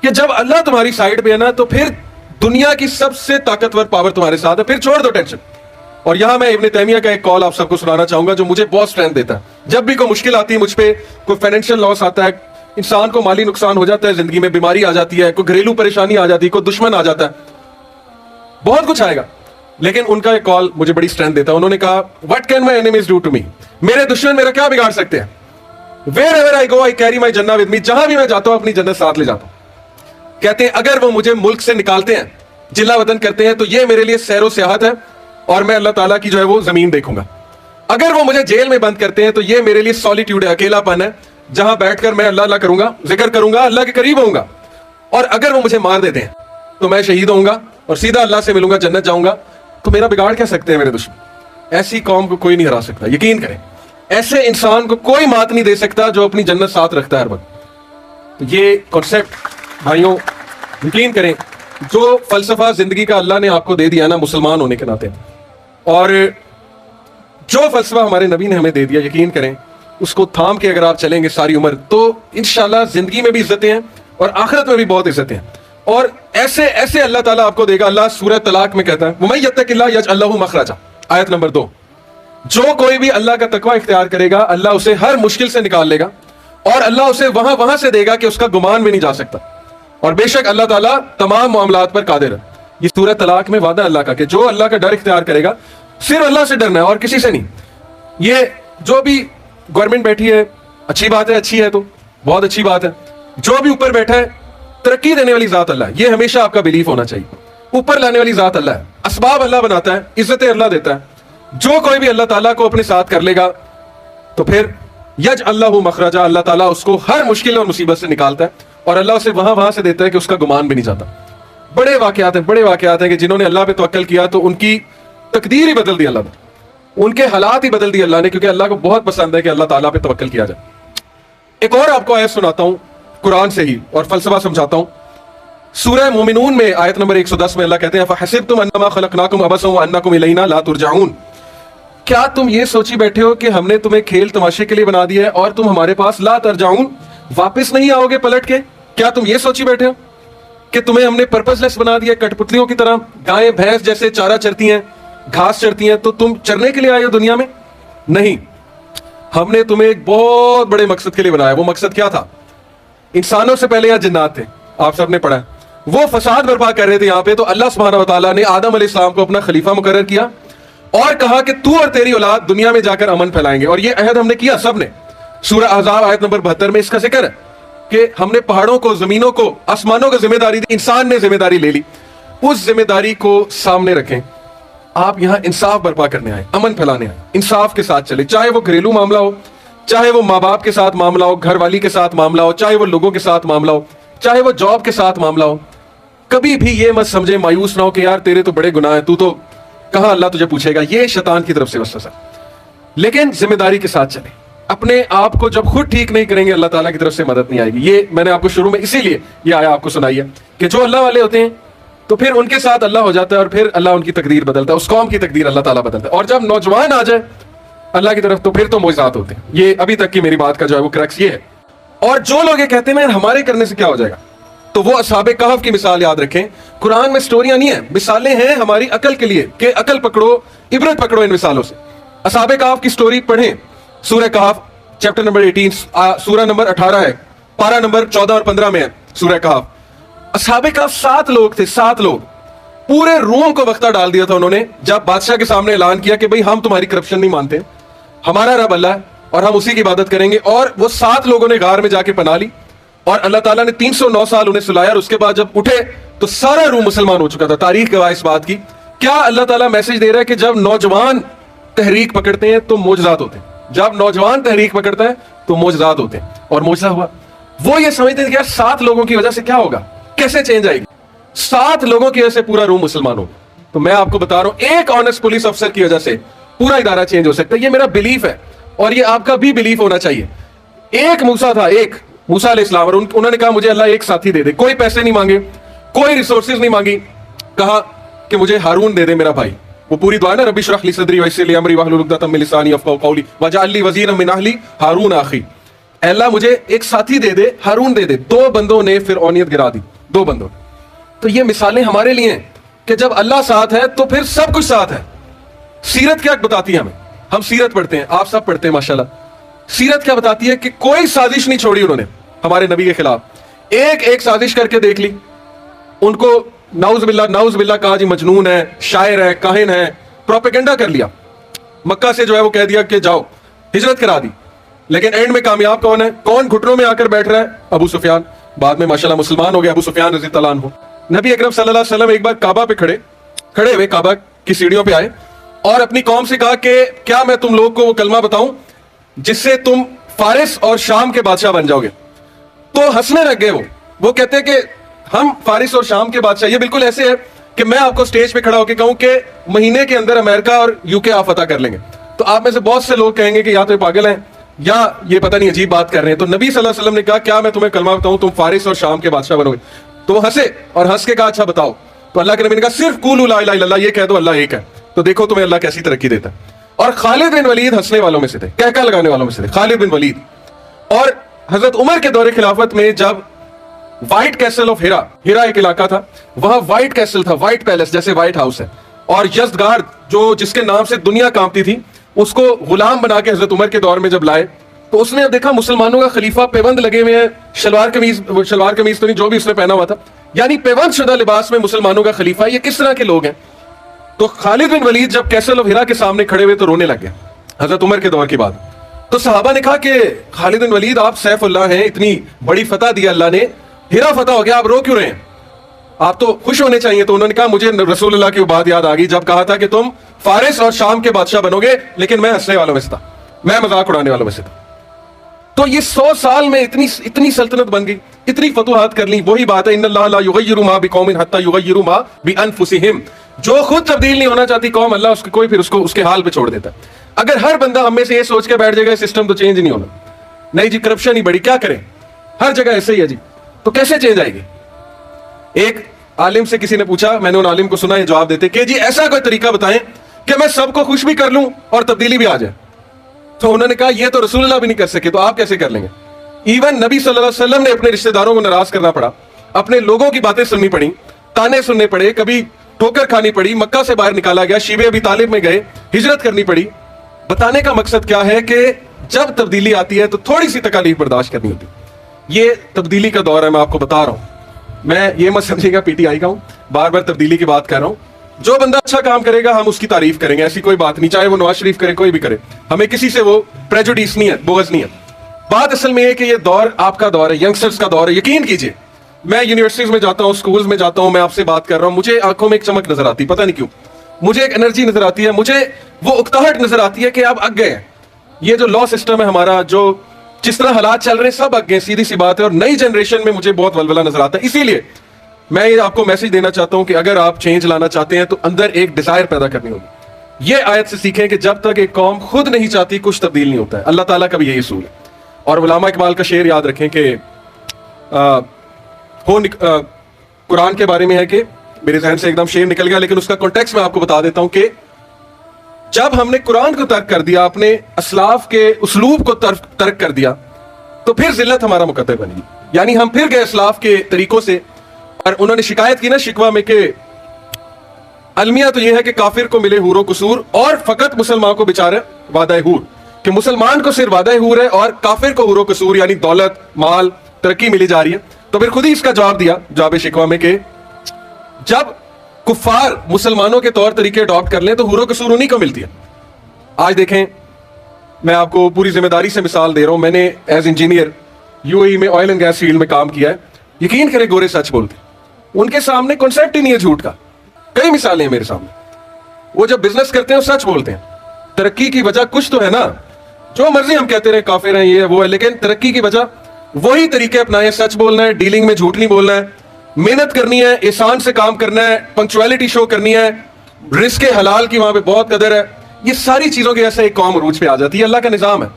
کہ جب اللہ تمہاری سائڈ پہ ہے نا تو پھر دنیا کی سب سے طاقتور پاور تمہارے ساتھ ہے، پھر چھوڑ دو ٹینشن. اور یہاں میں ابن تیمیہ کا ایک کال آپ سب کو سنانا چاہوں گا جو مجھے بہت اسٹرینتھ دیتا ہے. جب بھی کوئی مشکل آتی ہے مجھ پہ، کوئی فائنینشیل لاس آتا ہے، انسان کو مالی نقصان ہو جاتا ہے، زندگی میں بیماری آ جاتی ہے، کوئی گھریلو پریشانی آ جاتی ہے، کوئی دشمن آ جاتا ہے، بہت کچھ آئے گا، لیکن ان کا ایک کال مجھے بڑی اسٹرینتھ دیتا ہے. انہوں نے کہا what can my enemies do to me, میرے دشمن میرا کیا بگاڑ سکتے ہیں؟ Wherever I go I carry my Jinnah with می، جہاں بھی میں جاتا ہوں اپنی جنت ساتھ لے جاتا ہوں. کہتے ہیں اگر وہ مجھے ملک سے نکالتے ہیں، جلا وطن کرتے ہیں، تو یہ میرے لیے سیر و سیاحت ہے اور میں اللہ تعالیٰ کی جو ہے وہ زمین دیکھوں گا. اگر وہ مجھے جیل میں بند کرتے ہیں تو یہ میرے لیے سولیٹیوڈ ہے، اکیلا پن ہے، جہاں بیٹھ کر میں اللہ اللہ کروں گا، ذکر کروں گا، اللہ کے قریب ہوں گا. اور اگر وہ مجھے مار دیتے ہیں تو میں شہید ہوں گا اور سیدھا اللہ سے ملوں گا، جنت جاؤں گا. تو میرا بگاڑ کیا سکتے ہیں میرے دشمن؟ ایسی قوم کو کوئی نہیں ہرا سکتا، یقین کریں. ایسے انسان کو کوئی مات نہیں دے سکتا جو اپنی جنت ساتھ رکھتا ہے ہر وقت. تو یہ کانسیپٹ بھائیوں یقین کریں، جو فلسفہ زندگی کا اللہ نے آپ کو دے دیا نا مسلمان ہونے کے ناطے، اور جو فلسفہ ہمارے نبی نے ہمیں دے دیا، یقین کریں اس کو تھام کے اگر آپ چلیں گے ساری عمر تو انشاءاللہ زندگی میں بھی عزتیں ہیں اور آخرت میں بھی بہت عزتیں ہیں. اور ایسے ایسے اللہ تعالیٰ آپ کو دے گا. اللہ سورہ طلاق میں کہتا ہے وَمَن يَتَّقِ اللَّهَ يَجْعَل لَّهُ مَخْرَجًا، آیت نمبر 2. جو کوئی بھی اللہ کا تقوی اختیار کرے گا اللہ اسے ہر مشکل سے نکال لے گا اور اللہ اسے وہاں سے دے گا کہ اس کا گمان بھی نہیں جا سکتا. اور بے شک اللہ تعالیٰ تمام معاملات پر قادر ہے. یہ سورہ طلاق میں وعدہ اللہ کا کہ جو اللہ کا ڈر اختیار کرے گا، صرف اللہ سے ڈرنا ہے اور کسی سے نہیں. یہ جو بھی گورنمنٹ بیٹھی ہے اچھی بات ہے، اچھی ہے تو بہت اچھی بات ہے. جو بھی اوپر بیٹھا ہے ترقی دینے والی ذات اللہ ہے، یہ ہمیشہ آپ کا بلیف ہونا چاہیے. اوپر لانے والی ذات اللہ ہے، اسباب اللہ بناتا ہے، عزتیں اللہ دیتا ہے. جو کوئی بھی اللہ تعالیٰ کو اپنے ساتھ کر لے گا تو پھر یج اللہ مخرجا، اللہ تعالیٰ اس کو ہر مشکل اور مصیبت سے نکالتا ہے اور اللہ اسے وہاں سے دیتا ہے کہ اس کا گمان بھی نہیں جاتا. بڑے واقعات ہیں کہ جنہوں نے اللہ پہ توکل کیا تو ان کی تقدیر ہی بدل دی اللہ نے، ان کے حالات ہی بدل دی اللہ نے، کیونکہ اللہ کو بہت پسند ہے کہ اللہ تعالیٰ پہ توکل کیا جائے. ایک اور آپ کو آیت سناتا ہوں قرآن سے ہی اور فلسفہ سمجھاتا ہوں. سورہ مومنون میں آیت نمبر 110 میں اللہ کہتے ہیں فَحَسِبْتُمْ أَنَّمَا خَلَقْنَاكُمْ عَبَثًا وَأَنَّكُمْ إِلَيْنَا لَا تُرْجَعُونَ، کیا تم یہ سوچی بیٹھے ہو کہ ہم نے تمہیں کھیل تماشے کے لیے بنا دیا ہے اور تم ہمارے پاس لا ترجعون، واپس نہیں آؤ گے پلٹ کے؟ کیا تم یہ سوچی بیٹھے ہو کہ تمہیں ہم نے پرپز لیس بنا دیا، کٹ پتلیوں کی طرح؟ گائیں بھینس جیسے چارہ چرتی ہیں، گھاس چرتی ہیں، تو تم چرنے کے لیے آئے ہو دنیا میں؟ نہیں، ہم نے تمہیں ایک بہت بڑے مقصد کے لیے بنایا. وہ مقصد کیا تھا؟ انسانوں سے پہلے یہاں جنات تھے، آپ سب نے پڑھا ہے. وہ فساد برپا کر رہے تھے یہاں پہ، تو اللہ سبحانہ و تعالیٰ نے آدم علیہ السلام کو اپنا خلیفہ مقرر کیا اور کہا کہ تو اور تیری اولاد دنیا میں جا کر امن پھیلائیں گے. اور یہ عہد ہم نے کیا سب نے. سورہ احزاب آیت نمبر 72 میں اس کا ذکر ہے کہ ہم نے پہاڑوں کو، زمینوں کو، آسمانوں کو ذمہ داری دی، انسان نے ذمہ داری لے لی. اس ذمہ داری کو سامنے رکھیں. آپ یہاں انصاف برپا کرنے آئے، امن پھیلانے آئے، انصاف کے ساتھ چلے، چاہے وہ گھریلو معاملہ ہو، چاہے وہ ماں باپ کے ساتھ معاملہ ہو، گھر والی کے ساتھ معاملہ ہو، چاہے وہ لوگوں کے ساتھ معاملہ ہو، چاہے وہ جاب کے ساتھ معاملہ ہو. کبھی بھی یہ مت سمجھے، مایوس نہ ہو کہ یار تیرے تو بڑے گناہ ہیں، تو کہاں اللہ تجھے پوچھے گا. یہ شیطان کی طرف سے وسوسہ. لیکن ذمہ داری کے ساتھ چلیں. اپنے آپ کو جب خود ٹھیک نہیں کریں گے اللہ تعالیٰ کی طرف سے مدد نہیں آئے گی. یہ میں نے آپ کو شروع میں اسی لیے یہ آیا آپ کو سنائی ہے کہ جو اللہ والے ہوتے ہیں تو پھر ان کے ساتھ اللہ ہو جاتا ہے اور پھر اللہ ان کی تقدیر بدلتا ہے، اس قوم کی تقدیر اللہ تعالیٰ بدلتا ہے. اور جب نوجوان آ جائے اللہ کی طرف تو پھر تو معجزات ہوتے ہیں. یہ ابھی تک کی میری بات کا جو ہے وہ کریکس یہ ہے. اور جو لوگ یہ کہتے ہیں ہمارے کرنے سے کیا ہو جائے گا، تو وہ اصحاب کہف کی مثال یاد رکھیں. قرآن میں سٹوریاں نہیں ہیں، مثالیں ہیں ہماری عقل کے لیے کہ عقل پکڑو، عبرت پکڑو ان مثالوں سے. اصحاب کہف کی سٹوری پڑھیں. سورہ کہف چیپٹر نمبر 18، سورہ نمبر 18 ہے، پارہ نمبر 14 اور 15 میں ہے سورہ کہف. اصحاب کہف 7 لوگ تھے، 7 لوگ. پورے روم کو وقتہ ڈال دیا تھا انہوں نے جب بادشاہ کے سامنے اعلان کیا کہ بھئی ہم تمہاری کرپشن نہیں مانتے، ہمارا رب اللہ ہے اور ہم اسی کی عبادت کریں گے. اور وہ 7 لوگوں نے غار میں جا کے پناہ لی اور اللہ تعالیٰ نے 309 سال انہیں سلایا. اور اس کے بعد جب اٹھے تو سارا روم مسلمان ہو چکا تھا. تاریخ گواہ اس بات کی. کیا اللہ تعالیٰ میسج دے رہا ہے کہ جب نوجوان تحریک پکڑتے ہیں تو معجزات ہوتے ہیں. جب نوجوان تحریک پکڑتا ہے تو معجزات ہوتے ہیں. اور معجزہ ہوا. وہ یہ سمجھتے ہیں کہ یار 7 لوگوں کی وجہ سے کیا ہوگا، کیسے چینج آئے گی. 7 لوگوں کی وجہ سے پورا روم مسلمان ہوگا. تو میں آپ کو بتا رہا ہوں ایک آنےسٹ پولیس افسر کی وجہ سے پورا ادارہ چینج ہو سکتا ہے. یہ میرا بلیف ہے اور یہ آپ کا بھی بلیف ہونا چاہیے. ایک موسیٰ تھا، ایک موسیٰ علیہ السلام، اور انہوں نے کہا مجھے اللہ ایک ساتھی دے دے. کوئی پیسے نہیں مانگے، کوئی ریسورسز نہیں مانگی. کہا کہ مجھے ہارون دے دے میرا بھائی. وہ پوری دعا نا رب اشرح لی صدری ویسر لی امری واحلل عقدۃ من لسانی یفقہوا قولی واجعل لی وزیرا من اہلی ہارون اخی. اے اللہ مجھے ایک ساتھی دے دے, ہارون دے دے. 2 بندوں نے پھر اونیت گرا دی, 2 بندوں. تو یہ مثالیں ہمارے لیے ہیں کہ جب اللہ ساتھ ہے تو پھر سب کچھ ساتھ ہے. سیرت کیا بتاتی ہے ہمیں؟ ہم سیرت پڑھتے ہیں, آپ سب پڑھتے ہیں ماشاءاللہ. سیرت کیا بتاتی ہے کہ کوئی سازش نہیں چھوڑی انہوں نے ہمارے نبی کے خلاف. ایک سازش کر کے دیکھ لی. ان کو نعوذ باللہ کہا جی مجنون ہے, شاعر ہے, کاہن ہے, پروپیگنڈا کر لیا. مکہ سے جو ہے وہ کہہ دیا کہ جاؤ, ہجرت کرا دی. لیکن اینڈ میں کامیاب کون ہے؟ کون گھٹنوں میں آ کر بیٹھ رہا ہے؟ ابو سفیان. بعد میں ماشاءاللہ مسلمان ہو گیا ابو سفیان رضی اللہ عنہ. نبی اکرم صلی اللہ علیہ وسلم ایک بار کعبہ پہ کھڑے ہوئے, کعبہ کی سیڑھیوں پہ آئے اور اپنی قوم سے کہا کہ کیا میں تم لوگ کو وہ کلمہ بتاؤں جس سے تم فارس اور شام کے بادشاہ بن جاؤ گے؟ تو ہنسنے لگ گئے. وہ کہتے ہیں کہ ہم فارس اور شام کے بادشاہ, یہ بالکل ایسے ہے کہ میں آپ کو سٹیج پہ کھڑا ہو کے کہوں کہ مہینے کے اندر امریکہ اور UK آپ فتح کر لیں گے. تو آپ میں سے بہت سے لوگ کہیں گے کہ یا تو یہ پاگل ہیں یا یہ پتہ نہیں عجیب بات کر رہے ہیں. تو نبی صلی اللہ علیہ وسلم نے کہا کیا میں تمہیں کلمہ بتاؤں, تم فارس اور شام کے بادشاہ بنو گے؟ تو وہ ہنسے اور ہنس کے کہا اچھا بتاؤ. تو اللہ کے نبی نے کہا صرف قولوا لا الہ الا اللہ, یہ کہہ دو اللہ ایک ہے, تو دیکھو تمہیں اللہ کیسی ترقی دیتا ہے. اور خالد بن ولید ہنسنے والوں میں سے تھے, کہکہ لگانے والوں میں سے تھے خالد بن ولید. اور حضرت عمر کے دور خلافت میں جب وائٹ کیسل آف ہیرا ایک علاقہ تھا, وہاں وائٹ کیسل تھا, وائٹ پیلس جیسے وائٹ ہاؤس ہے, اور یزدگارد جو جس کے نام سے دنیا کانپتی تھی اس کو غلام بنا کے حضرت عمر کے دور میں جب لائے تو اس نے دیکھا مسلمانوں کا خلیفہ پیوند لگے ہوئے ہیں, شلوار قمیض تو نہیں, جو بھی اس نے پہنا ہوا تھا, یعنی پیوند شدہ لباس میں مسلمانوں کا خلیفہ, یہ کس طرح کے لوگ ہیں؟ تو خالد بن ولید جب کیسل آف ہیرا کے سامنے کھڑے ہوئے تو رونے لگ گئے حضرت عمر کے دور کی بات. تو صحابہ نے کہا کہ خالد بن ولید آپ سیف اللہ ہیں, اتنی بڑی فتح دی اللہ نے, ہیرا فتح ہو گیا, آپ رو کیوں رہے ہیں؟ آپ تو خوش ہونے چاہیے. تو انہوں نے کہا مجھے رسول اللہ کی بات یاد آ گئی جب کہا تھا کہ تم فارس اور شام کے بادشاہ بنو گے, لیکن میں ہنسنے والوں میں سے تھا, میں مذاق اڑانے والوں میں سے تھا. تو یہ 100 سال میں اتنی سلطنت بن گئی, اتنی فتوحات کر لی. وہی بات ہے ان اللہ لا یغیر ما بقوم حتی یغیروا ما بانفسہم, جو خود تبدیل نہیں ہونا چاہتی قوم, اللہ اس کو اس کے حال پہ چھوڑ دیتا ہے. اگر ہر بندہ ہم میں سے یہ سوچ کے بیٹھ جائے گا سسٹم تو چینج نہیں ہونا, نہیں جی کرپشن ہی بڑی, کیا کریں, ہر جگہ ایسے ہی ہے جی, تو کیسے چینج آئے گی؟ ایک عالم سے کسی نے پوچھا, میں نے ان عالم کو سنا یہ جواب دیتے کہ جی ایسا کوئی طریقہ بتائیں کہ میں سب کو خوش بھی کر لوں اور تبدیلی بھی آ جائے. تو انہوں نے کہا یہ تو رسول اللہ بھی نہیں کر سکے, تو آپ کیسے کر لیں گے؟ ایون نبی صلی اللہ علیہ وسلم نے اپنے رشتہ داروں کو ناراض کرنا پڑا, اپنے لوگوں کی باتیں سننی پڑی, تانے سننے پڑے, کبھی ٹھوکر کھانی پڑی, مکہ سے باہر نکالا گیا, شیبے ابی طالب میں گئے, ہجرت کرنی پڑی. بتانے کا مقصد کیا ہے کہ جب تبدیلی آتی ہے تو تھوڑی سی تکالیف برداشت کرنی ہوتی. یہ تبدیلی کا دور ہے, میں آپ کو بتا رہا ہوں. میں یہ مت سمجھے گا PTI کا ہوں, بار بار تبدیلی کی بات کر رہا ہوں. جو بندہ اچھا کام کرے گا ہم اس کی تعریف کریں گے, ایسی کوئی بات نہیں, چاہے وہ نواز شریف کرے کوئی بھی کرے, ہمیں کسی سے وہ پریجوڈیس نہیں ہے, بغض نہیں ہے. بات اصل میں یہ کہ یہ دور آپ کا دور ہے, ینگسٹرز کا دور ہے. یقین کیجئے میں یونیورسٹیز میں جاتا ہوں, سکولز میں جاتا ہوں, میں آپ سے بات کر رہا ہوں, مجھے آنکھوں میں ایک چمک نظر آتی, پتہ نہیں کیوں, مجھے ایک انرجی نظر آتی ہے, مجھے وہ اکتاہٹ نظر آتی ہے کہ اب اگ گئے ہیں. یہ جو لا سسٹم ہے ہمارا, جو جس طرح حالات چل رہے ہیں سب اگ گئے, سیدھی سی بات ہے. اور نئی جنریشن میں مجھے بہت ولولہ نظر آتا ہے. اسی لیے میں یہ آپ کو میسج دینا چاہتا ہوں کہ اگر آپ چینج لانا چاہتے ہیں تو اندر ایک ڈیزائر پیدا کرنی ہوگی. یہ آیت سے سیکھیں کہ جب تک ایک قوم خود نہیں چاہتی کچھ تبدیل نہیں ہوتا ہے. اللہ تعالیٰ کا بھی یہی اصول ہے. اور علامہ اقبال کا شعر یاد رکھیں کہ قرآن کے بارے میں ہے کہ میرے ذہن سے ایک دم شعر نکل گیا, لیکن اس کا کانٹیکسٹ میں آپ کو بتا دیتا ہوں کہ جب ہم نے قرآن کو ترک کر دیا, اپنے اسلاف کے اسلوب کو ترک کر دیا, تو پھر ذلت ہمارا مقدر بنے گی. یعنی ہم پھر گئے اسلاف کے طریقوں سے, اور انہوں نے شکایت کی نا شکوہ میں کہ المیہ تو یہ ہے کہ کافر کو ملے حور و قصور اور فقط مسلمان کو بیچارہ وعدہ حور, کہ مسلمان کو صرف وعدہ حور ہے اور کافر کو حور و قصور یعنی دولت, مال, ترقی ملی جا رہی ہے. تو پھر خود ہی اس کا جواب دیا جواب شکوہ میں کہ جب کفار مسلمانوں کے طور طریقے اڈاپٹ کر لیں تو حور و قصور انہی کو ملتی ہے. آج دیکھیں, میں آپ کو پوری ذمہ داری سے مثال دے رہا ہوں, میں نے ایز انجینئر UAE میں آئل اینڈ گیس فیلڈ میں کام کیا ہے. یقین کریں گورے سچ بولتے, ان کے سامنے کنسیپٹ ہی نہیں ہے جھوٹ کا. کئی مثالیں ہیں میرے سامنے, وہ جب بزنس کرتے ہیں سچ بولتے ہیں. ترقی کی وجہ کچھ تو ہے نا, جو مرضی ہم کہتے رہے کافر ہیں یہ وہ ہے, لیکن ترقی کی وجہ وہی طریقے اپنائے, سچ بولنا ہے, ڈیلنگ میں جھوٹ نہیں بولنا ہے, محنت کرنی ہے, احسان سے کام کرنا ہے, پنکچویلٹی شو کرنی ہے, رزق حلال کی وہاں پہ بہت قدر ہے. یہ ساری چیزوں کی ایسے ایک قوم عروج پہ آ جاتی ہے. اللہ کا نظام ہے.